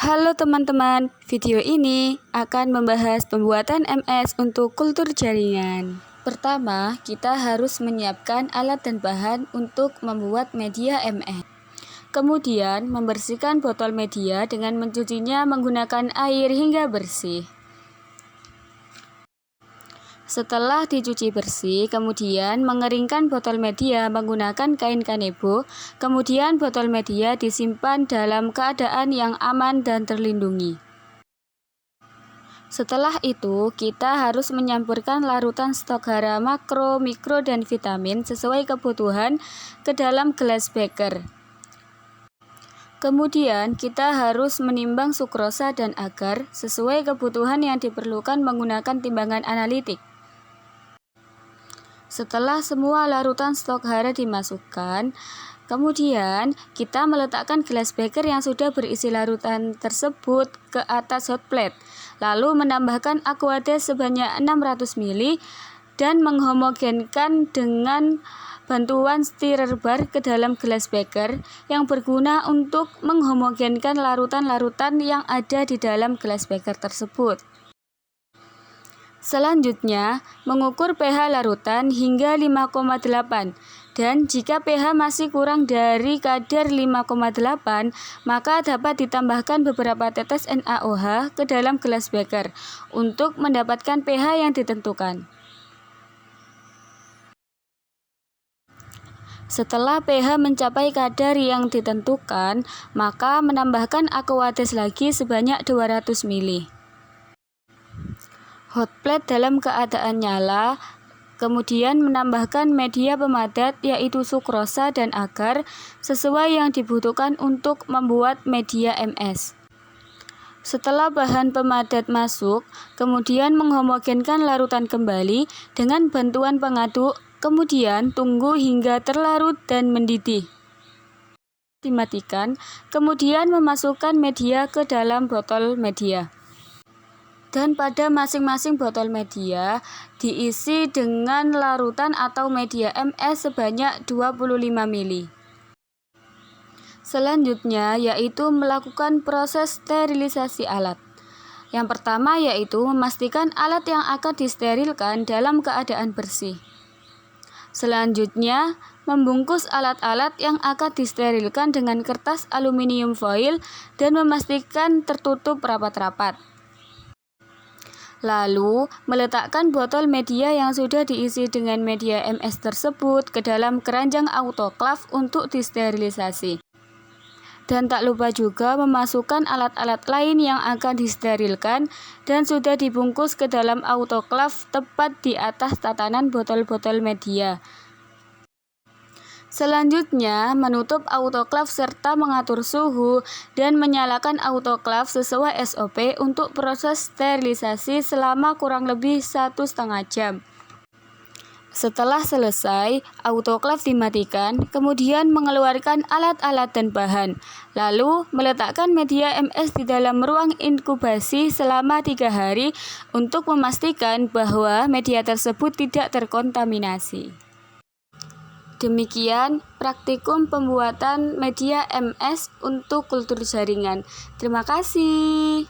Halo teman-teman, video ini akan membahas pembuatan MS untuk kultur jaringan. Pertama, kita harus menyiapkan alat dan bahan untuk membuat media MS. Kemudian, membersihkan botol media dengan mencucinya menggunakan air hingga bersih. Setelah dicuci bersih, kemudian mengeringkan botol media menggunakan kain kanebo. Kemudian botol media disimpan dalam keadaan yang aman dan terlindungi. Setelah itu, kita harus menyampurkan larutan stok hara makro, mikro, dan vitamin sesuai kebutuhan ke dalam gelas beker. Kemudian, kita harus menimbang sukrosa dan agar sesuai kebutuhan yang diperlukan menggunakan timbangan analitik. Setelah semua larutan stok hara dimasukkan, kemudian kita meletakkan gelas beker yang sudah berisi larutan tersebut ke atas hot plate, lalu menambahkan aquades sebanyak 600 ml dan menghomogenkan dengan bantuan stirrer bar ke dalam gelas beker yang berguna untuk menghomogenkan larutan-larutan yang ada di dalam gelas beker tersebut. Selanjutnya, mengukur pH larutan hingga 5,8 dan jika pH masih kurang dari kadar 5,8, maka dapat ditambahkan beberapa tetes NaOH ke dalam gelas beker untuk mendapatkan pH yang ditentukan. Setelah pH mencapai kadar yang ditentukan, maka menambahkan aquades lagi sebanyak 200 ml. Hot plate dalam keadaan nyala, kemudian menambahkan media pemadat yaitu sukrosa dan agar sesuai yang dibutuhkan untuk membuat media MS. Setelah bahan pemadat masuk, kemudian menghomogenkan larutan kembali dengan bantuan pengaduk, kemudian tunggu hingga terlarut dan mendidih. Dimatikan, kemudian memasukkan media ke dalam botol media. Dan pada masing-masing botol media diisi dengan larutan atau media MS sebanyak 25 ml. Selanjutnya yaitu melakukan proses sterilisasi alat. Yang pertama yaitu memastikan alat yang akan disterilkan dalam keadaan bersih. Selanjutnya, membungkus alat-alat yang akan disterilkan dengan kertas aluminium foil dan memastikan tertutup rapat-rapat. Lalu, meletakkan botol media yang sudah diisi dengan media MS tersebut ke dalam keranjang autoklaf untuk disterilisasi. Dan tak lupa juga memasukkan alat-alat lain yang akan disterilkan dan sudah dibungkus ke dalam autoklaf tepat di atas tatanan botol-botol media. Selanjutnya, menutup autoklaf serta mengatur suhu dan menyalakan autoklaf sesuai SOP untuk proses sterilisasi selama kurang lebih 1,5 jam. Setelah selesai, autoklaf dimatikan, kemudian mengeluarkan alat-alat dan bahan, lalu meletakkan media MS di dalam ruang inkubasi selama 3 hari untuk memastikan bahwa media tersebut tidak terkontaminasi. Demikian praktikum pembuatan media MS untuk kultur jaringan. Terima kasih.